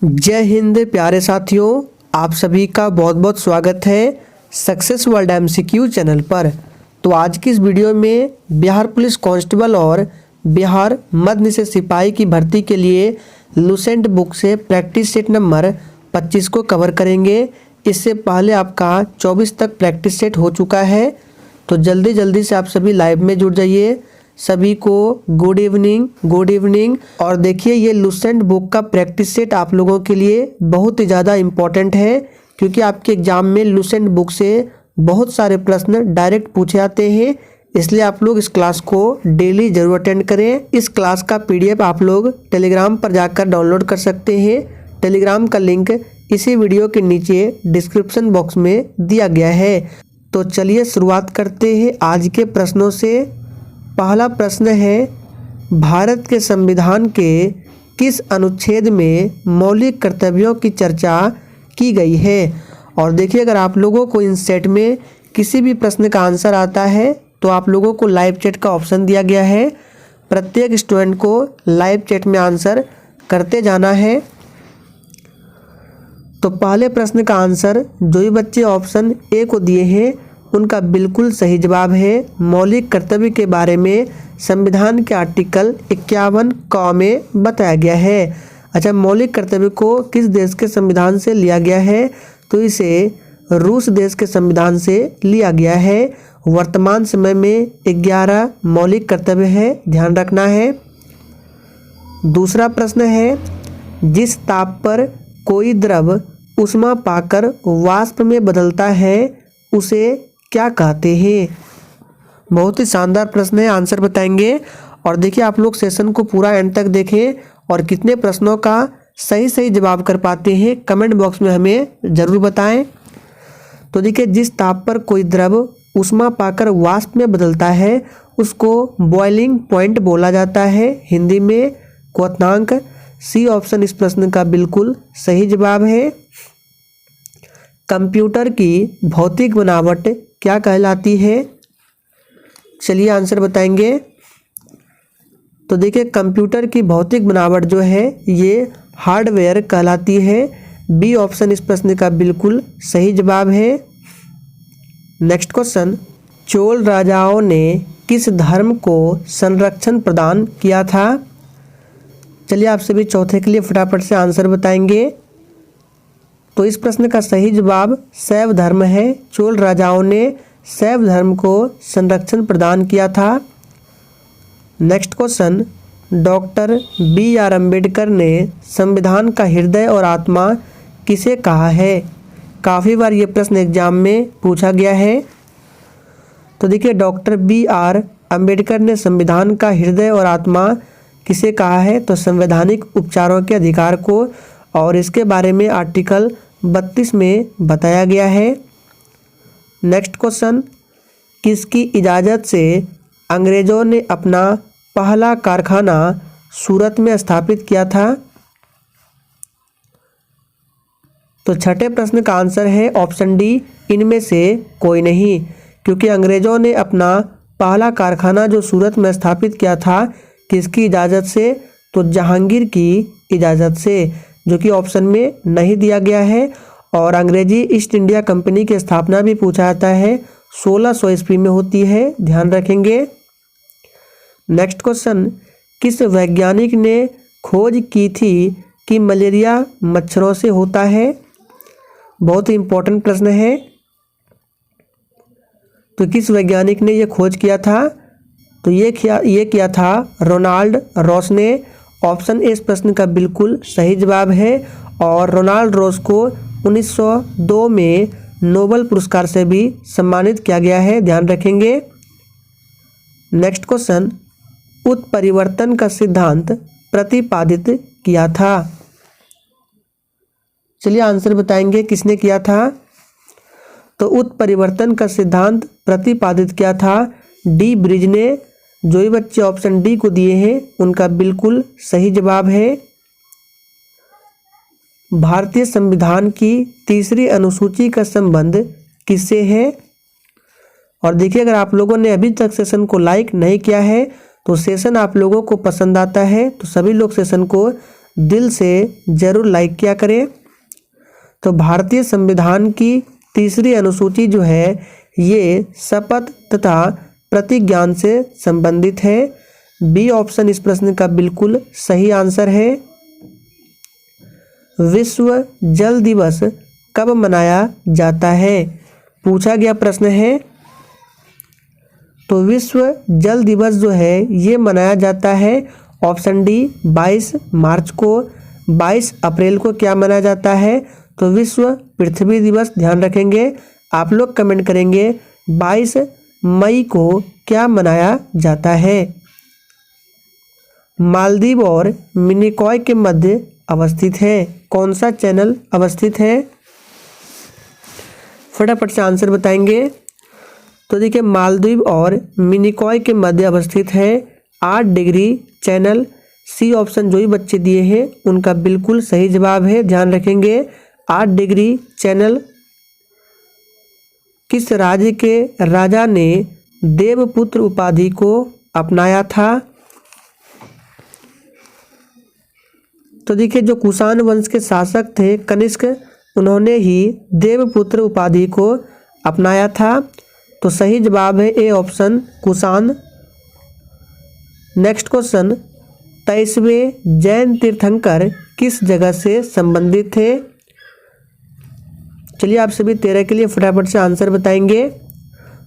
जय हिंद प्यारे साथियों, आप सभी का बहुत बहुत स्वागत है सक्सेस वर्ल्ड एमसीक्यू चैनल पर। तो आज की इस वीडियो में बिहार पुलिस कांस्टेबल और बिहार मध्य निषेध सिपाही की भर्ती के लिए लुसेंट बुक से प्रैक्टिस सेट नंबर 25 को कवर करेंगे। इससे पहले आपका 24 तक प्रैक्टिस सेट हो चुका है, तो जल्दी से आप सभी लाइव में जुड़ जाइए। सभी को गुड इवनिंग। और देखिए, ये लुसेंट बुक का प्रैक्टिस सेट आप लोगों के लिए बहुत ही ज़्यादा इम्पॉर्टेंट है, क्योंकि आपके एग्जाम में लुसेंट बुक से बहुत सारे प्रश्न डायरेक्ट पूछे आते हैं। इसलिए आप लोग इस क्लास को डेली जरूर अटेंड करें। इस क्लास का पीडीएफ आप लोग टेलीग्राम पर जाकर डाउनलोड कर सकते हैं। टेलीग्राम का लिंक इसी वीडियो के नीचे डिस्क्रिप्शन बॉक्स में दिया गया है। तो चलिए शुरुआत करते हैं आज के प्रश्नों से। पहला प्रश्न है, भारत के संविधान के किस अनुच्छेद में मौलिक कर्तव्यों की चर्चा की गई है। और देखिए, अगर आप लोगों को इन सेट में किसी भी प्रश्न का आंसर आता है तो आप लोगों को लाइव चैट का ऑप्शन दिया गया है। प्रत्येक स्टूडेंट को लाइव चैट में आंसर करते जाना है। तो पहले प्रश्न का आंसर जो भी बच्चे ऑप्शन ए को दिए हैं उनका बिल्कुल सही जवाब है। मौलिक कर्तव्य के बारे में संविधान के आर्टिकल 51 क में बताया गया है। अच्छा, मौलिक कर्तव्य को किस देश के संविधान से लिया गया है, तो इसे रूस देश के संविधान से लिया गया है। वर्तमान समय में 11 मौलिक कर्तव्य है, ध्यान रखना है। दूसरा प्रश्न है, जिस ताप पर कोई द्रव ऊष्मा पाकर वाष्प में बदलता है उसे क्या कहते हैं। बहुत ही शानदार प्रश्न है, आंसर बताएंगे। और देखिए, आप लोग सेशन को पूरा एंड तक देखें और कितने प्रश्नों का सही जवाब कर पाते हैं कमेंट बॉक्स में हमें ज़रूर बताएं। तो देखिए, जिस ताप पर कोई द्रव ऊष्मा पाकर वाष्प में बदलता है उसको बॉइलिंग पॉइंट बोला जाता है, हिंदी में क्वथनांक। सी ऑप्शन इस प्रश्न का बिल्कुल सही जवाब है। कंप्यूटर की भौतिक बनावट क्या कहलाती है। चलिए आंसर बताएंगे। तो देखिए, कंप्यूटर की भौतिक बनावट जो है ये हार्डवेयर कहलाती है। बी ऑप्शन इस प्रश्न का बिल्कुल सही जवाब है। नेक्स्ट क्वेश्चन, चोल राजाओं ने किस धर्म को संरक्षण प्रदान किया था। चलिए आप सभी चौथे के लिए फटाफट से आंसर बताएंगे। तो इस प्रश्न का सही जवाब शैव धर्म है। चोल राजाओं ने शैव धर्म को संरक्षण प्रदान किया था। Next question, doctor B R. Ambedkar ने संविधान का हृदय और आत्मा किसे कहा है। काफ़ी बार ये प्रश्न एग्जाम में पूछा गया है। तो देखिए, डॉक्टर बी.आर. अम्बेडकर ने संविधान का हृदय और आत्मा किसे कहा है, तो संवैधानिक उपचारों के अधिकार को, और इसके बारे में आर्टिकल 32 में बताया गया है। नेक्स्ट क्वेश्चन, किसकी इजाज़त से अंग्रेज़ों ने अपना पहला कारखाना सूरत में स्थापित किया था। तो छठे प्रश्न का आंसर है ऑप्शन डी, इनमें से कोई नहीं, क्योंकि अंग्रेज़ों ने अपना पहला कारखाना जो सूरत में स्थापित किया था किसकी इजाज़त से, तो जहांगीर की इजाज़त से, जो कि ऑप्शन में नहीं दिया गया है। और अंग्रेजी ईस्ट इंडिया कंपनी की स्थापना भी पूछा जाता है, 1600 ईस्वी में होती है, ध्यान रखेंगे। नेक्स्ट क्वेश्चन, किस वैज्ञानिक ने खोज की थी कि मलेरिया मच्छरों से होता है। बहुत ही इंपॉर्टेंट प्रश्न है। तो किस वैज्ञानिक ने यह खोज किया था, तो ये किया था रोनाल्ड रॉस ने। ऑप्शन ए इस प्रश्न का बिल्कुल सही जवाब है। और रोनाल्ड रॉस को 1902 में नोबेल पुरस्कार से भी सम्मानित किया गया है, ध्यान रखेंगे। नेक्स्ट क्वेश्चन, उत्परिवर्तन का सिद्धांत प्रतिपादित किया था। चलिए आंसर बताएंगे किसने किया था। तो उत्परिवर्तन का सिद्धांत प्रतिपादित किया था डी ब्रिज ने। जो भी बच्चे ऑप्शन डी को दिए हैं उनका बिल्कुल सही जवाब है। भारतीय संविधान की तीसरी अनुसूची का संबंध किससे है। और देखिए, अगर आप लोगों ने अभी तक सेशन को लाइक नहीं किया है तो सेशन आप लोगों को पसंद आता है तो सभी लोग सेशन को दिल से ज़रूर लाइक किया करें। तो भारतीय संविधान की तीसरी अनुसूची जो है ये शपथ तथा प्रतिज्ञान से संबंधित है। बी ऑप्शन इस प्रश्न का बिल्कुल सही आंसर है। विश्व जल दिवस कब मनाया जाता है, पूछा गया प्रश्न है। तो विश्व जल दिवस जो है ये मनाया जाता है ऑप्शन डी 22 मार्च को। 22 अप्रैल को क्या मनाया जाता है, तो विश्व पृथ्वी दिवस। ध्यान रखेंगे, आप लोग कमेंट करेंगे 22 मई को क्या मनाया जाता है। मालदीव और मिनिकॉय के मध्य अवस्थित है, कौन सा चैनल अवस्थित है, फटाफट से आंसर बताएंगे। तो देखिए मालदीव और मिनिकॉय के मध्य अवस्थित है 8 डिग्री चैनल। सी ऑप्शन जो भी बच्चे दिए हैं उनका बिल्कुल सही जवाब है। ध्यान रखेंगे 8 डिग्री चैनल किस राज्य के राजा ने देवपुत्र उपाधि को अपनाया था। तो देखिए जो कुषाण वंश के शासक थे कनिष्क, उन्होंने ही देवपुत्र उपाधि को अपनाया था। तो सही जवाब है ए ऑप्शन कुषाण। नेक्स्ट क्वेश्चन, 23वें जैन तीर्थंकर किस जगह से संबंधित थे। चलिए आप सभी 13 के लिए फटाफट से आंसर बताएंगे।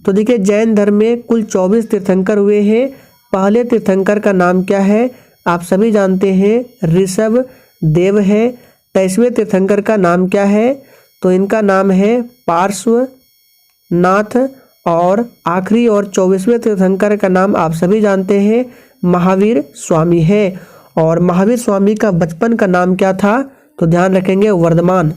तो देखिए जैन धर्म में कुल 24 तीर्थंकर हुए हैं। पहले तीर्थंकर का नाम क्या है, आप सभी जानते हैं ऋषभ देव है। 23वें तीर्थंकर का नाम क्या है, तो इनका नाम है पार्श्वनाथ। और आखिरी और 24वें तीर्थंकर का नाम आप सभी जानते हैं महावीर स्वामी है। और महावीर स्वामी का बचपन का नाम क्या था, तो ध्यान रखेंगे वर्धमान।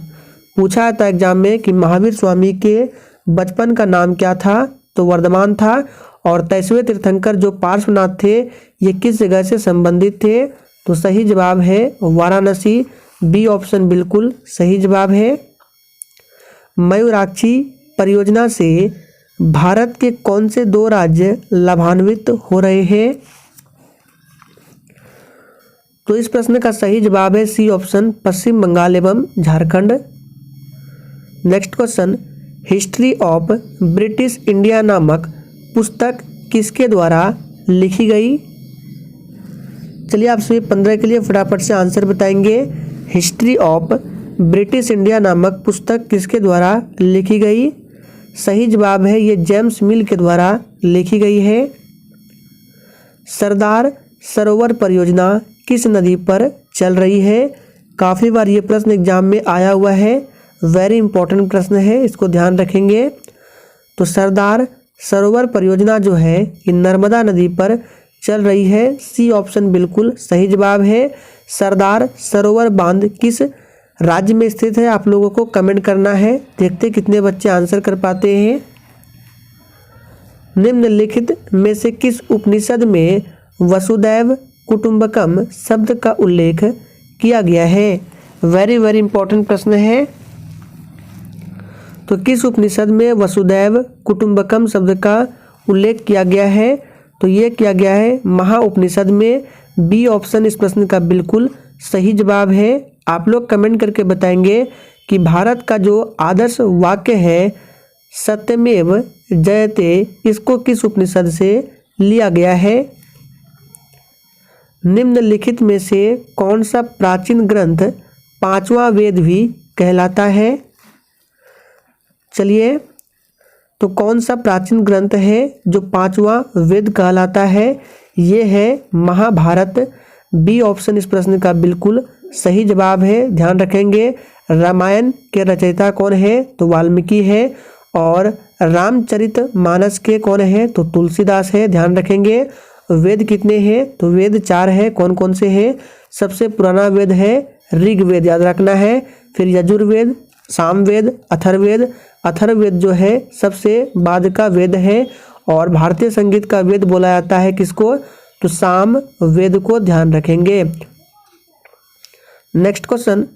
पूछा था एग्जाम में कि महावीर स्वामी के बचपन का नाम क्या था, तो वर्धमान था। और 23वें तीर्थंकर जो पार्श्वनाथ थे ये किस जगह से संबंधित थे, तो सही जवाब है वाराणसी। बी ऑप्शन बिल्कुल सही जवाब है। मयूराक्षी परियोजना से भारत के कौन से 2 राज्य लाभान्वित हो रहे हैं। तो इस प्रश्न का सही जवाब है सी ऑप्शन पश्चिम बंगाल एवं Jharkhand. Next question, history of British India नामक पुस्तक किसके द्वारा लिखी गई। चलिए आप सभी 15 के लिए फटाफट से आंसर बताएंगे। हिस्ट्री ऑफ ब्रिटिश इंडिया नामक पुस्तक किसके द्वारा लिखी गई। सही जवाब है ये जेम्स मिल के द्वारा लिखी गई है। सरदार सरोवर परियोजना किस नदी पर चल रही है। काफ़ी बार ये प्रश्न एग्जाम में आया हुआ है, वेरी इंपॉर्टेंट प्रश्न है, इसको ध्यान रखेंगे। तो सरदार सरोवर परियोजना जो है ये नर्मदा नदी पर चल रही है। सी ऑप्शन बिल्कुल सही जवाब है। सरदार सरोवर बांध किस राज्य में स्थित है, आप लोगों को कमेंट करना है। देखते कितने बच्चे आंसर कर पाते हैं। निम्नलिखित में से किस उपनिषद में वसुदैव कुटुंबकम शब्द का उल्लेख किया गया है। वेरी वेरी इंपॉर्टेंट प्रश्न है। तो किस उपनिषद में वसुदैव कुटुंबकम शब्द का उल्लेख किया गया है, तो ये किया गया है महाउपनिषद में। बी ऑप्शन इस प्रश्न का बिल्कुल सही जवाब है। आप लोग कमेंट करके बताएंगे कि भारत का जो आदर्श वाक्य है सत्यमेव जयते, इसको किस उपनिषद से लिया गया है। निम्नलिखित में से कौन सा प्राचीन ग्रंथ 5वां वेद भी कहलाता है। चलिए तो कौन सा प्राचीन ग्रंथ है जो 5वां वेद कहलाता है, ये है महाभारत। बी ऑप्शन इस प्रश्न का बिल्कुल सही जवाब है। ध्यान रखेंगे रामायण के रचयिता कौन है, तो वाल्मीकि है। और रामचरितमानस के कौन है, तो तुलसीदास है। ध्यान रखेंगे वेद कितने हैं, तो वेद 4 है। कौन कौन से हैं, सबसे पुराना वेद है ऋग्वेद, याद रखना है। फिर यजुर्वेद, सामवेद, अथर्ववेद। अथर्ववेद जो है सबसे बाद का वेद है। और भारतीय संगीत का वेद बोला जाता है किसको, तो साम वेद को। ध्यान रखेंगे। नेक्स्ट क्वेश्चन,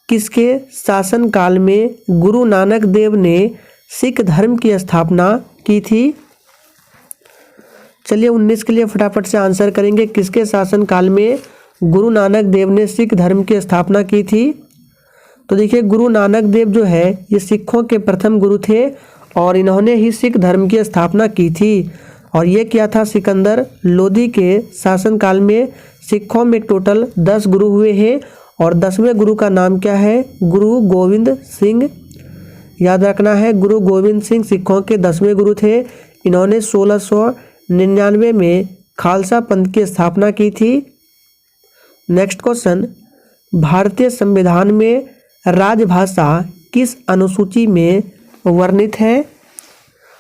किसके शासन काल में गुरु नानक देव ने सिख धर्म की स्थापना की थी। चलिए 19 के लिए फटाफट से आंसर करेंगे। किसके शासन काल में गुरु नानक देव ने सिख धर्म की स्थापना की थी? तो देखिए गुरु नानक देव जो है ये सिखों के प्रथम गुरु थे और इन्होंने ही सिख धर्म की स्थापना की थी। और ये किया था सिकंदर लोदी के शासनकाल में। सिखों में टोटल 10 गुरु हुए हैं और 10वें गुरु का नाम क्या है? गुरु गोविंद सिंह। याद रखना है, गुरु गोविंद सिंह सिखों के 10वें गुरु थे। इन्होंने 1699 में खालसा पंथ की स्थापना की थी। नेक्स्ट क्वेश्चन, भारतीय संविधान में राजभाषा किस अनुसूची में वर्णित है?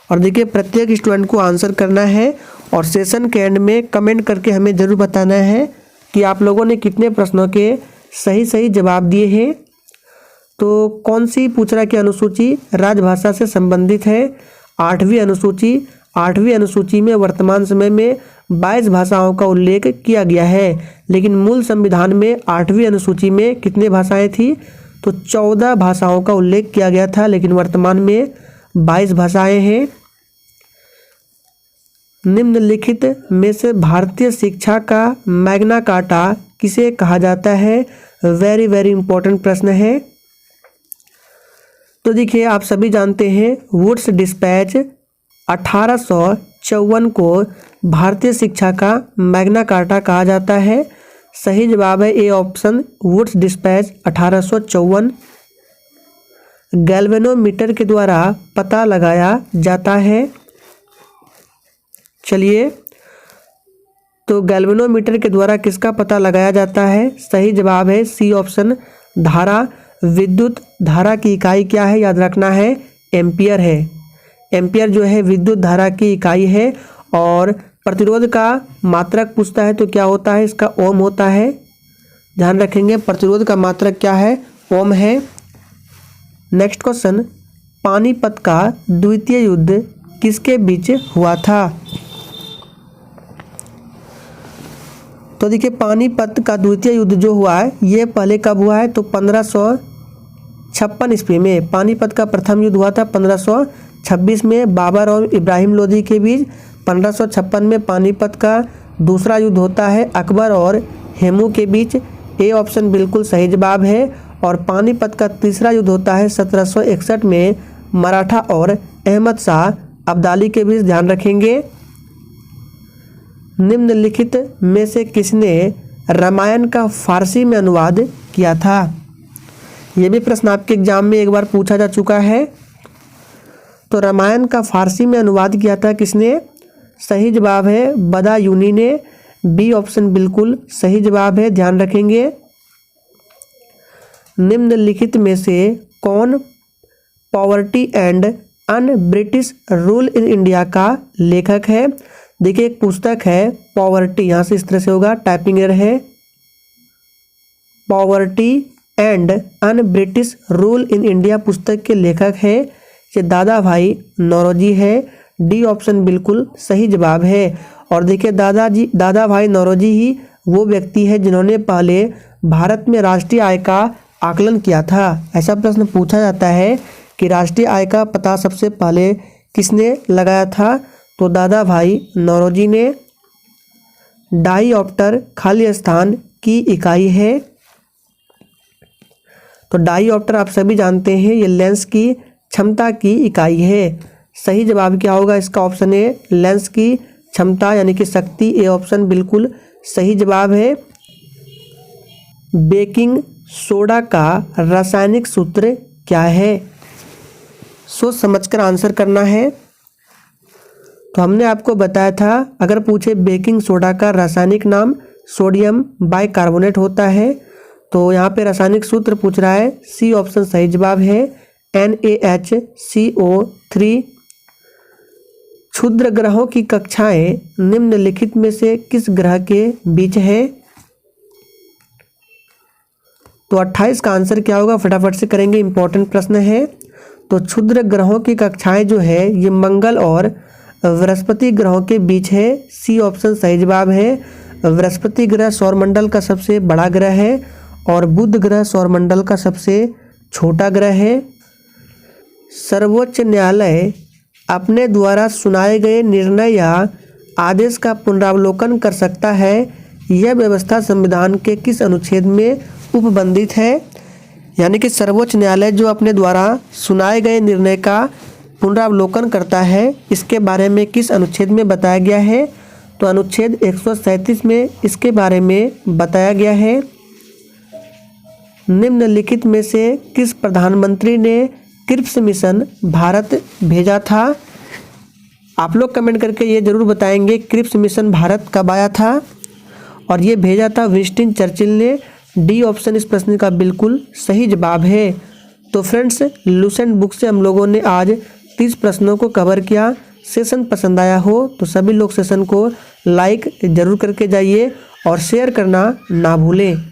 और देखिए प्रत्येक स्टूडेंट को आंसर करना है और सेशन के एंड में कमेंट करके हमें ज़रूर बताना है कि आप लोगों ने कितने प्रश्नों के सही जवाब दिए हैं। तो कौन सी पूछ रहा है कि अनुसूची राजभाषा से संबंधित है? 8वीं अनुसूची। 8वीं अनुसूची में वर्तमान समय में 22 भाषाओं का उल्लेख किया गया है, लेकिन मूल संविधान में 8वीं अनुसूची में कितने भाषाएं थी? तो 14 भाषाओं का उल्लेख किया गया था, लेकिन वर्तमान में 22 भाषाएं हैं। निम्नलिखित में से भारतीय शिक्षा का मैग्ना कार्टा किसे कहा जाता है? वेरी इंपॉर्टेंट प्रश्न है। तो देखिए आप सभी जानते हैं वुड्स डिस्पैच 1854 को भारतीय शिक्षा का मैग्ना कार्टा कहा जाता है। सही जवाब है ए ऑप्शन, वुड्स डिस्पैच 1854 गैल्वेनोमीटर के द्वारा पता लगाया जाता है। चलिए, तो गैल्वेनोमीटर के द्वारा किसका पता लगाया जाता है? सही जवाब है सी ऑप्शन, धारा। विद्युत धारा की इकाई क्या है? याद रखना है एम्पियर है। एम्पियर जो है विद्युत धारा की इकाई है। और प्रतिरोध का मात्रक पूछता है तो क्या होता है? इसका ओम होता है। ध्यान रखेंगे प्रतिरोध का मात्रक क्या है? ओम है। नेक्स्ट क्वेश्चन, पानीपत का द्वितीय युद्ध किसके बीच हुआ था? तो देखिए पानीपत का द्वितीय युद्ध जो हुआ है ये पहले कब हुआ है? तो 1556 ईस्वी में। पानीपत का प्रथम युद्ध हुआ था 1526 में बाबर और इब्राहिम लोदी के बीच। 1556 में पानीपत का दूसरा युद्ध होता है अकबर और हेमू के बीच। ए ऑप्शन बिल्कुल सही जवाब है। और पानीपत का तीसरा युद्ध होता है 1761 में मराठा और अहमद शाह अब्दाली के बीच। ध्यान रखेंगे। निम्नलिखित में से किसने रामायण का फारसी में अनुवाद किया था? यह भी प्रश्न आपके एग्जाम में एक बार पूछा जा चुका है। तो रामायण का फारसी में अनुवाद किया था किसने? सही जवाब है बदायूनी ने। बी ऑप्शन बिल्कुल सही जवाब है। ध्यान रखेंगे। निम्नलिखित में से कौन poverty and un British rule in India का लेखक है? देखिए एक पुस्तक है पॉवर्टी, यहाँ से इस तरह से होगा, टाइपिंग एरर है। Poverty and un British rule in India पुस्तक के लेखक है ये दादा भाई नौरोजी है। डी ऑप्शन बिल्कुल सही जवाब है। और देखिए दादा भाई नौरोजी ही वो व्यक्ति है जिन्होंने पहले भारत में राष्ट्रीय आय का आकलन किया था। ऐसा प्रश्न पूछा जाता है कि राष्ट्रीय आय का पता सबसे पहले किसने लगाया था? तो दादा भाई नौरोजी ने। डाईऑप्टर खाली स्थान की इकाई है। तो डाईऑप्टर आप सभी जानते हैं ये लेंस की क्षमता की इकाई है। सही जवाब क्या होगा इसका? ऑप्शन ए लेंस की क्षमता यानी कि शक्ति। ए ऑप्शन बिल्कुल सही जवाब है। बेकिंग सोडा का रासायनिक सूत्र क्या है? सोच समझकर आंसर करना है। तो हमने आपको बताया था अगर पूछे बेकिंग सोडा का रासायनिक नाम सोडियम बाइकार्बोनेट होता है। तो यहाँ पे रासायनिक सूत्र पूछ रहा है। सी ऑप्शन सही जवाब है NaHCO3। क्षुद्र ग्रहों की कक्षाएं निम्नलिखित में से किस ग्रह के बीच है? तो 28 का आंसर क्या होगा? फटाफट से करेंगे, इंपॉर्टेंट प्रश्न है। तो क्षुद्र ग्रहों की कक्षाएं जो है ये मंगल और बृहस्पति ग्रहों के बीच है। सी ऑप्शन सही जवाब है। बृहस्पति ग्रह सौरमंडल का सबसे बड़ा ग्रह है और बुध ग्रह सौरमंडल का सबसे छोटा ग्रह है। सर्वोच्च न्यायालय अपने द्वारा सुनाए गए निर्णय या आदेश का पुनरावलोकन कर सकता है यह व्यवस्था संविधान के किस अनुच्छेद में उपबंधित है? यानी कि सर्वोच्च न्यायालय जो अपने द्वारा सुनाए गए निर्णय का पुनरावलोकन करता है, इसके बारे में किस अनुच्छेद में बताया गया है? तो अनुच्छेद 137 में इसके बारे में बताया गया है। निम्नलिखित में से किस प्रधानमंत्री ने क्रिप्स मिशन भारत भेजा था? आप लोग कमेंट करके ये जरूर बताएंगे क्रिप्स मिशन भारत कब आया था। और ये भेजा था विंस्टन चर्चिल ने। डी ऑप्शन इस प्रश्न का बिल्कुल सही जवाब है। तो फ्रेंड्स, लुसेंट बुक से हम लोगों ने आज 30 प्रश्नों को कवर किया। सेशन पसंद आया हो तो सभी लोग सेशन को लाइक जरूर करके जाइए और शेयर करना ना भूलें।